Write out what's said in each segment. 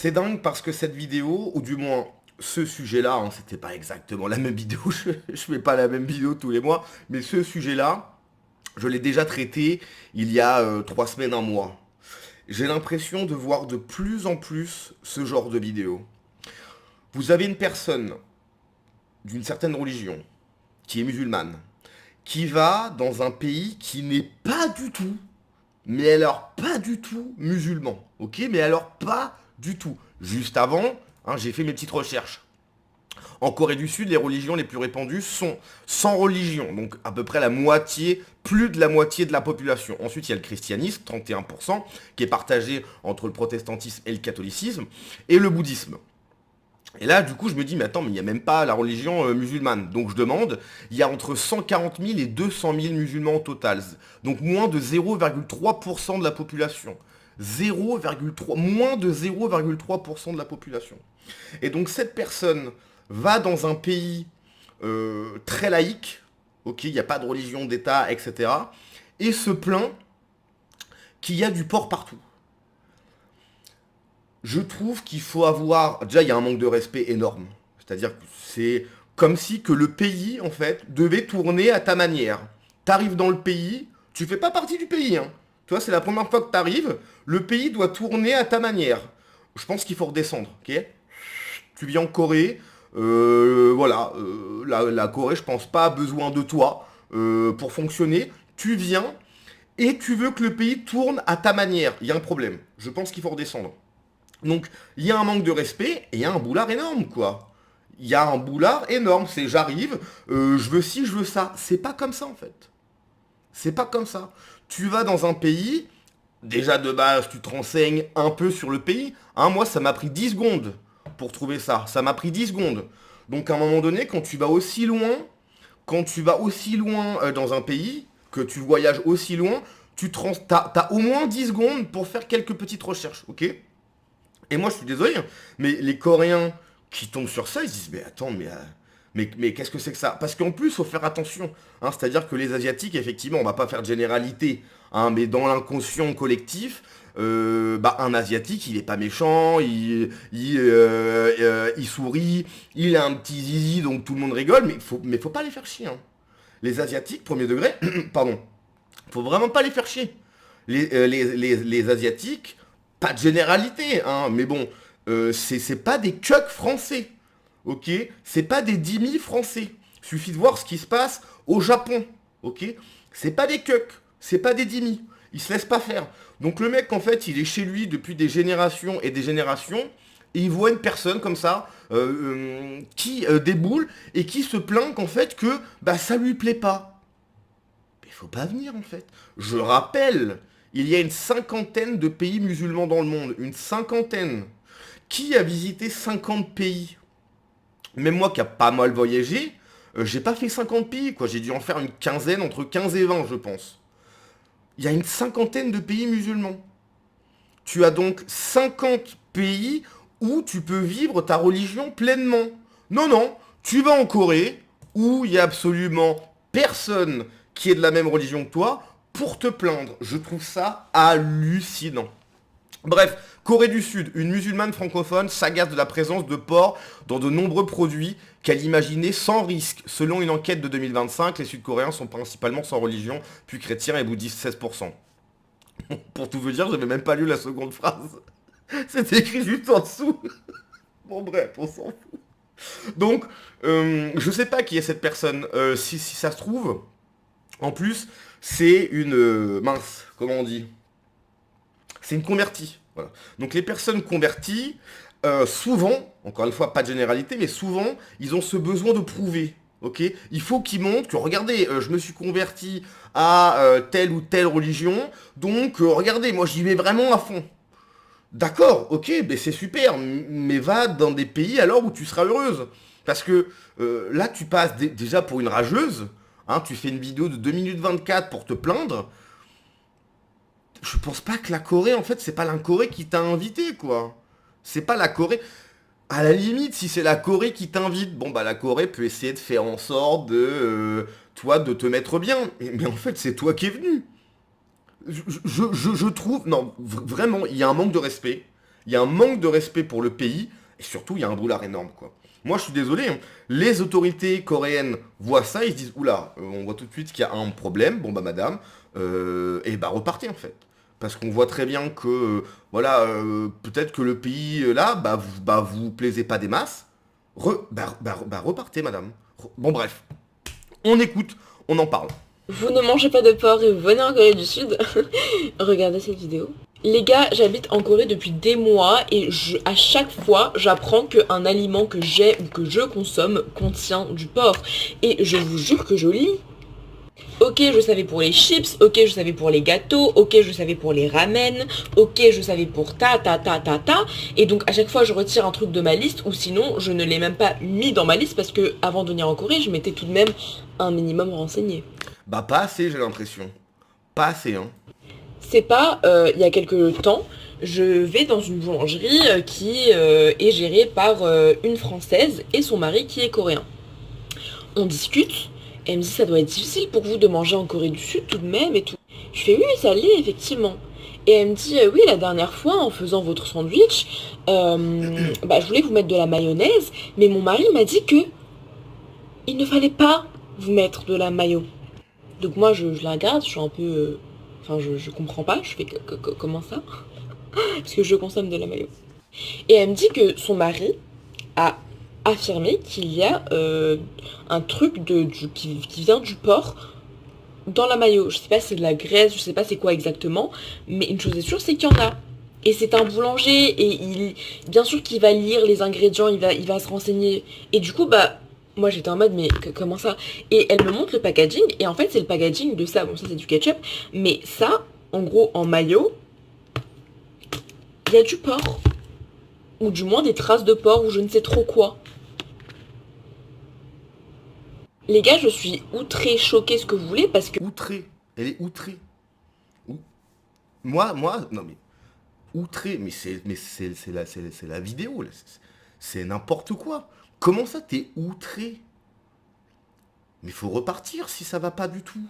C'est dingue parce que cette vidéo, ou du moins ce sujet-là, hein, c'était pas exactement la même vidéo, je fais pas la même vidéo tous les mois, mais ce sujet-là, je l'ai déjà traité il y a 3 semaines, un mois. J'ai l'impression de voir de plus en plus ce genre de vidéo. Vous avez une personne d'une certaine religion, qui est musulmane, qui va dans un pays qui n'est pas du tout, mais alors pas du tout musulman, ok? Mais alors pas du tout. Juste avant, hein, j'ai fait mes petites recherches. En Corée du Sud, les religions les plus répandues sont sans religion, donc à peu près la moitié, plus de la moitié de la population. Ensuite, il y a le christianisme, 31%, qui est partagé entre le protestantisme et le catholicisme, et le bouddhisme. Et là, du coup, je me dis, mais attends, mais il n'y a même pas la religion musulmane. Donc je demande, il y a entre 140 000 et 200 000 musulmans au total. Donc moins de 0,3% de la population. 0,3, moins de 0,3% de la population. Et donc cette personne va dans un pays très laïque, ok, il n'y a pas de religion d'État, etc. Et se plaint qu'il y a du porc partout. Je trouve qu'il faut avoir... Déjà, il y a un manque de respect énorme. C'est-à-dire que c'est comme si que le pays, en fait, devait tourner à ta manière. T'arrives dans le pays, tu fais pas partie du pays, hein. Tu vois, c'est la première fois que t'arrives, le pays doit tourner à ta manière. Je pense qu'il faut redescendre, ok? Tu viens en Corée, voilà, la Corée, je pense pas, a besoin de toi pour fonctionner. Tu viens et tu veux que le pays tourne à ta manière. Il y a un problème. Je pense qu'il faut redescendre. Donc, il y a un manque de respect et il y a un boulard énorme, quoi. Il y a un boulard énorme, c'est j'arrive, je veux ci, je veux ça. C'est pas comme ça, en fait. C'est pas comme ça. Tu vas dans un pays, déjà de base, tu te renseignes un peu sur le pays. Hein, moi, ça m'a pris 10 secondes pour trouver ça. Ça m'a pris 10 secondes. Donc, à un moment donné, quand tu vas aussi loin dans un pays, que tu voyages aussi loin, t'as au moins 10 secondes pour faire quelques petites recherches, ok? Et moi, je suis désolé, hein, mais les Coréens qui tombent sur ça, ils se disent, mais attends, mais qu'est-ce que c'est que ça? Parce qu'en plus, il faut faire attention. Hein, c'est-à-dire que les Asiatiques, effectivement, on va pas faire de généralité, hein, mais dans l'inconscient collectif, bah, un Asiatique, il est pas méchant, il sourit, il a un petit zizi, donc tout le monde rigole, mais faut pas les faire chier. Hein. Les Asiatiques, premier degré, pardon, faut vraiment pas les faire chier. Les Asiatiques, pas de généralité, hein, mais bon, c'est pas des cucks français, ok? C'est pas des dimi français. Suffit de voir ce qui se passe au Japon, ok? C'est pas des cucks, c'est pas des dimi. Ils se laissent pas faire. Donc le mec, en fait, il est chez lui depuis des générations et des générations, et il voit une personne comme ça, qui déboule, et qui se plaint qu'en fait, que bah, ça lui plaît pas. Mais il faut pas venir en fait. Je rappelle, il y a une cinquantaine de pays musulmans dans le monde. Une cinquantaine. Qui a visité 50 pays? Même moi qui a pas mal voyagé, j'ai pas fait 50 pays, quoi. J'ai dû en faire une quinzaine, entre 15 et 20, je pense. Il y a une cinquantaine de pays musulmans. Tu as donc 50 pays où tu peux vivre ta religion pleinement. Non, non, tu vas en Corée, où il y a absolument personne qui est de la même religion que toi, pour te plaindre. Je trouve ça hallucinant. Bref, Corée du Sud, une musulmane francophone s'agace de la présence de porc dans de nombreux produits qu'elle imaginait sans risque. Selon une enquête de 2025, les Sud-Coréens sont principalement sans religion, puis chrétiens et bouddhistes 16%. Pour tout vous dire, j'avais même pas lu la seconde phrase. C'est écrit juste en dessous. Bon bref, on s'en fout. Donc, je sais pas qui est cette personne. Si ça se trouve, en plus, c'est une... mince, comment on dit? C'est une convertie. Voilà. Donc les personnes converties, souvent, encore une fois, pas de généralité, mais souvent, ils ont ce besoin de prouver. Ok? Il faut qu'ils montrent que, regardez, je me suis converti à telle ou telle religion, donc regardez, moi j'y vais vraiment à fond. D'accord, ok, ben c'est super, mais va dans des pays alors où tu seras heureuse. Parce que là, tu passes déjà pour une rageuse, hein, tu fais une vidéo de 2 minutes 24 pour te plaindre. Je pense pas que la Corée, en fait, c'est pas la Corée qui t'a invité, quoi. C'est pas la Corée. À la limite, si c'est la Corée qui t'invite, bon, bah la Corée peut essayer de faire en sorte de, toi, de te mettre bien. Mais en fait, c'est toi qui es venu. Je trouve, non, vraiment, il y a un manque de respect. Il y a un manque de respect pour le pays, et surtout, il y a un boulard énorme, quoi. Moi, je suis désolé, hein. Les autorités coréennes voient ça, ils se disent, oula, on voit tout de suite qu'il y a un problème, bon bah madame, et bah repartez en fait. Parce qu'on voit très bien que, voilà, peut-être que le pays, là, bah vous plaisez pas des masses, repartez madame. Bon bref, on écoute, on en parle. Vous ne mangez pas de porc et vous venez en Corée du Sud. Regardez cette vidéo. Les gars, j'habite en Corée depuis des mois et à chaque fois, j'apprends qu'un aliment que j'ai ou que je consomme contient du porc. Et je vous jure que je lis. Ok, je savais pour les chips, ok, je savais pour les gâteaux, ok, je savais pour les ramen, ok, je savais pour ta. Et donc à chaque fois, je retire un truc de ma liste ou sinon, je ne l'ai même pas mis dans ma liste parce que avant de venir en Corée, je m'étais tout de même un minimum renseigné. Bah pas assez, j'ai l'impression. Pas assez, hein. C'est pas, il y a quelques temps, je vais dans une boulangerie qui est gérée par une Française et son mari qui est coréen. On discute, et elle me dit ça doit être difficile pour vous de manger en Corée du Sud tout de même et tout. Je fais oui, ça l'est effectivement. Et elle me dit oui, la dernière fois en faisant votre sandwich, bah, je voulais vous mettre de la mayonnaise, mais mon mari m'a dit que il ne fallait pas vous mettre de la mayo. Donc moi je la regarde, je suis un peu... Enfin je comprends pas, je fais comment ça? Parce que je consomme de la mayo. Et elle me dit que son mari a affirmé qu'il y a un truc qui vient du porc dans la mayo. Je sais pas si c'est de la graisse, je sais pas c'est quoi exactement, mais une chose est sûre, c'est qu'il y en a. Et c'est un boulanger, et bien sûr qu'il va lire les ingrédients, il va se renseigner. Et du coup, bah, moi j'étais en mode, mais comment ça? Et elle me montre le packaging, et en fait c'est le packaging de ça. Bon, ça c'est du ketchup, mais ça, en gros, en mayo, il y a du porc. Ou du moins des traces de porc, ou je ne sais trop quoi. Les gars, je suis outrée, choquée, ce que vous voulez, parce que Outré. Elle est outrée. Ou- non mais, outré, c'est la vidéo, là. C'est n'importe quoi. Comment ça, t'es outré? Mais faut repartir si ça va pas du tout.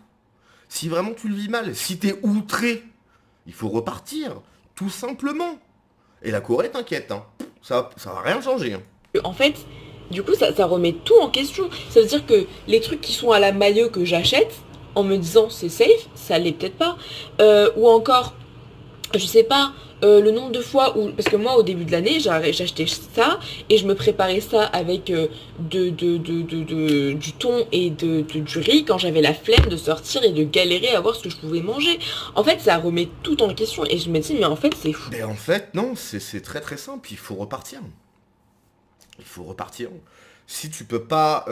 Si vraiment tu le vis mal, si t'es outré, il faut repartir. Tout simplement. Et la Corée, t'inquiète, hein. Ça va rien changer, hein. en fait, du coup, ça remet tout en question. Ça veut dire que les trucs qui sont à la maillot que j'achète, en me disant c'est safe, ça l'est peut-être pas. Ou encore, je sais pas, le nombre de fois où... Parce que moi, au début de l'année, j'achetais ça et je me préparais ça avec du thon et du riz quand j'avais la flemme de sortir et de galérer à voir ce que je pouvais manger. En fait, ça remet tout en question et je me dis, mais en fait, c'est fou. Mais en fait, non, c'est très très simple. Il faut repartir. Il faut repartir. Si tu peux pas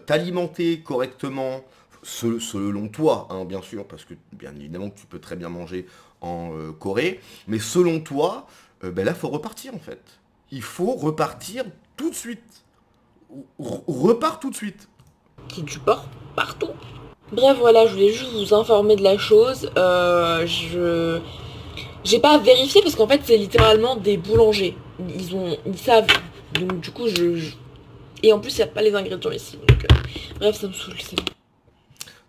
t'alimenter correctement, selon toi, hein, bien sûr, parce que bien évidemment que tu peux très bien manger en Corée, mais selon toi, ben là, faut repartir en fait. Il faut repartir tout de suite. Repars tout de suite. Qui du porc partout. Bref, voilà, je voulais juste vous informer de la chose. J'ai pas vérifié parce qu'en fait, c'est littéralement des boulangers. Ils savent. Donc, du coup, et en plus, il n'y a pas les ingrédients ici. Donc, bref, ça me saoule, c'est bon.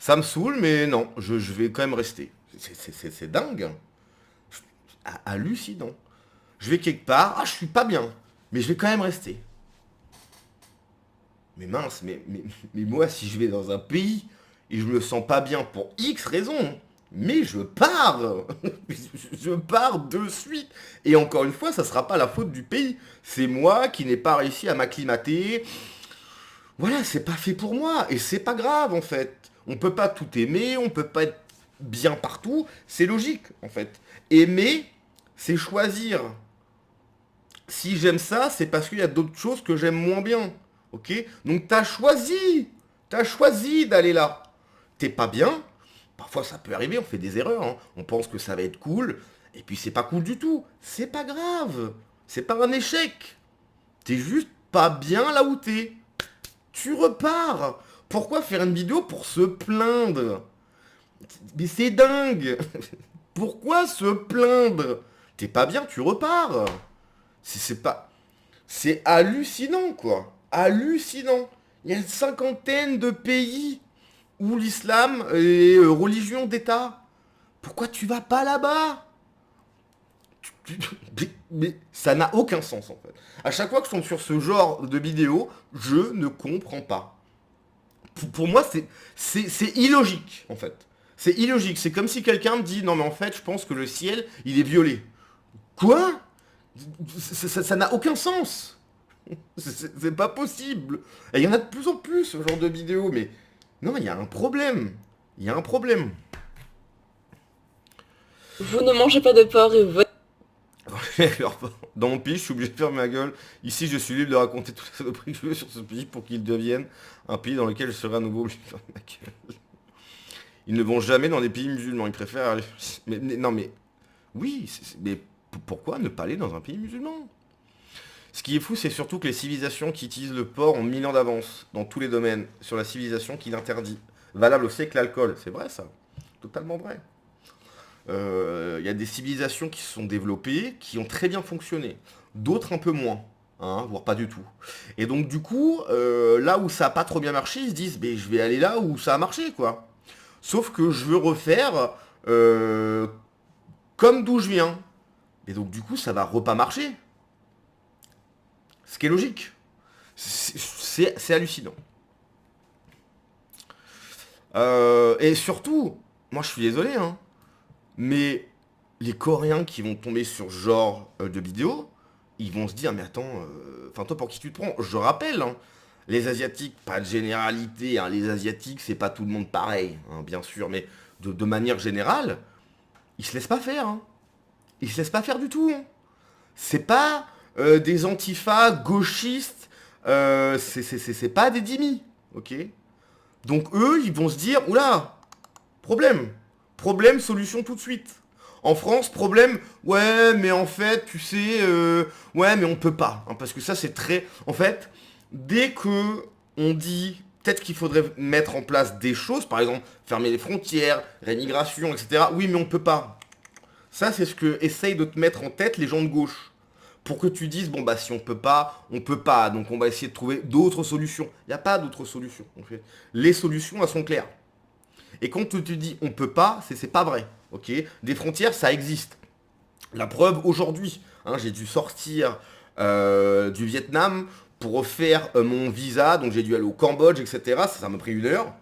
Ça me saoule, mais non, je vais quand même rester. C'est dingue. Hallucinant. Je vais quelque part, ah, je suis pas bien, mais je vais quand même rester. Mais mince, mais moi, si je vais dans un pays et je me sens pas bien pour X raisons, mais je pars. Je pars de suite. Et encore une fois, ça sera pas la faute du pays. C'est moi qui n'ai pas réussi à m'acclimater. Voilà, c'est pas fait pour moi. Et c'est pas grave, en fait. On peut pas tout aimer, on peut pas être bien partout. C'est logique, en fait. Aimer, c'est choisir. Si j'aime ça, c'est parce qu'il y a d'autres choses que j'aime moins bien. Ok? Donc t'as choisi. T'as choisi d'aller là. T'es pas bien. Parfois ça peut arriver, on fait des erreurs, hein. On pense que ça va être cool. Et puis c'est pas cool du tout. C'est pas grave. C'est pas un échec. T'es juste pas bien là où t'es. Tu repars. Pourquoi faire une vidéo pour se plaindre? Mais c'est dingue. Pourquoi se plaindre? T'es pas bien, tu repars. C'est pas... C'est hallucinant, quoi. Hallucinant. Il y a une cinquantaine de pays où l'islam est religion d'État. Pourquoi tu vas pas là-bas? Mais ça n'a aucun sens en fait. À chaque fois que je tombe sur ce genre de vidéo, je ne comprends pas. Pour moi, c'est illogique en fait. C'est illogique. C'est comme si quelqu'un me dit non mais en fait, je pense que le ciel, il est violet. Quoi? Ça n'a aucun sens. C'est pas possible. Et il y en a de plus en plus ce genre de vidéos, mais non, il y a un problème. Il y a un problème. Vous ne mangez pas de porc et vous... Dans mon pays, je suis obligé de fermer ma gueule. Ici, je suis libre de raconter toutes les saloperies que je veux sur ce pays pour qu'il devienne un pays dans lequel je serai à nouveau obligé de fermer ma gueule. Ils ne vont jamais dans des pays musulmans. Ils préfèrent aller... non, mais... Oui, mais pourquoi ne pas aller dans un pays musulman? Ce qui est fou, c'est surtout que les civilisations qui utilisent le porc ont 1000 ans d'avance dans tous les domaines sur la civilisation qui l'interdit. Valable aussi avec l'alcool. C'est vrai, ça. Totalement vrai. Il y a des civilisations qui se sont développées, qui ont très bien fonctionné. D'autres un peu moins, hein, voire pas du tout. Et donc du coup, là où ça n'a pas trop bien marché, ils se disent, mais je vais aller là où ça a marché, quoi. Sauf que je veux refaire comme d'où je viens. Et donc du coup, ça va repas marcher. Ce qui est logique. C'est hallucinant. Et surtout, moi je suis désolé, hein, mais les Coréens qui vont tomber sur ce genre de vidéos, ils vont se dire, mais attends, enfin toi pour qui tu te prends? Je rappelle, hein, les Asiatiques, pas de généralité, hein, les Asiatiques c'est pas tout le monde pareil, hein, bien sûr, mais de manière générale, ils se laissent pas faire, hein. Ils se laissent pas faire du tout, hein. C'est pas des antifas gauchistes, c'est pas des dhimmis, ok? Donc eux, ils vont se dire, oula, problème, solution tout de suite. En France, problème, ouais, mais en fait, tu sais, ouais, mais on peut pas, hein, parce que ça, c'est très... En fait, dès que on dit, peut-être qu'il faudrait mettre en place des choses, par exemple, fermer les frontières, rémigration, etc. Oui, mais on peut pas. Ça, c'est ce que essayent de te mettre en tête les gens de gauche. Pour que tu dises, bon, bah, si on peut pas, on peut pas. Donc, on va essayer de trouver d'autres solutions. Il n'y a pas d'autres solutions, en fait. Les solutions, elles sont claires. Et quand tu te dis on peut pas, c'est pas vrai, ok? Des frontières, ça existe. La preuve, aujourd'hui, hein, j'ai dû sortir du Vietnam pour refaire mon visa, donc j'ai dû aller au Cambodge, etc. Ça m'a pris 1 heure.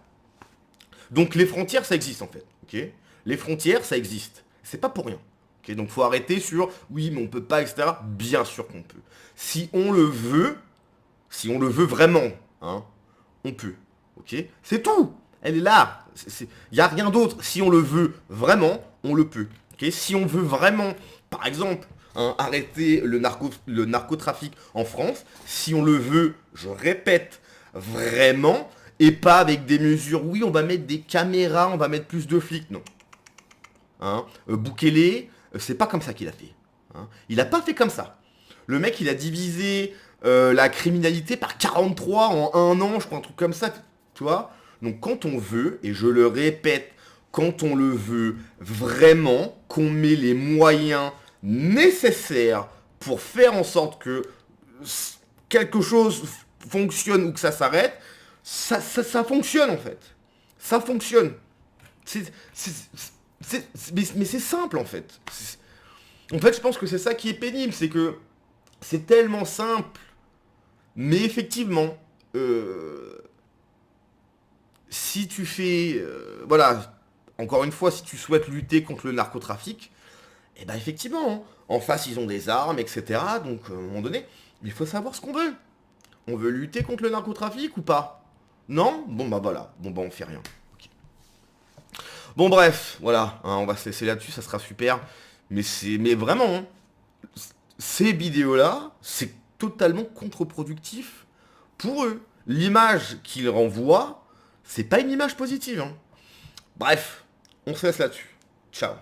Donc les frontières, ça existe en fait, ok? Les frontières, ça existe. C'est pas pour rien. Okay, donc faut arrêter sur oui, mais on peut pas, etc. Bien sûr qu'on peut. Si on le veut vraiment, hein, on peut, ok? C'est tout. Elle est là. Il n'y a rien d'autre. Si on le veut vraiment, on le peut. Okay, si on veut vraiment, par exemple, hein, arrêter le narcotrafic en France, si on le veut, je répète, vraiment, et pas avec des mesures, oui, on va mettre des caméras, on va mettre plus de flics, non. Hein, Bukele, c'est pas comme ça qu'il a fait. Hein. Il a pas fait comme ça. Le mec, il a divisé la criminalité par 43 en 1 an, je crois, un truc comme ça, tu vois. Donc quand on veut, et je le répète, quand on le veut vraiment, qu'on met les moyens nécessaires pour faire en sorte que quelque chose fonctionne ou que ça s'arrête, ça fonctionne en fait. Ça fonctionne. Mais c'est simple en fait. En fait, je pense que c'est ça qui est pénible, c'est que c'est tellement simple. Mais effectivement, si tu fais... voilà, encore une fois, si tu souhaites lutter contre le narcotrafic, eh ben effectivement, hein, en face, ils ont des armes, etc. Donc, à un moment donné, il faut savoir ce qu'on veut. On veut lutter contre le narcotrafic ou pas? Non? Bon, bah voilà. Bon, bah on fait rien. Okay. Bon, bref, voilà. Hein, on va se laisser là-dessus, ça sera super. Mais vraiment, hein, ces vidéos-là, c'est totalement contre-productif pour eux. L'image qu'ils renvoient, c'est pas une image positive. Hein. Bref, on se laisse là-dessus. Ciao.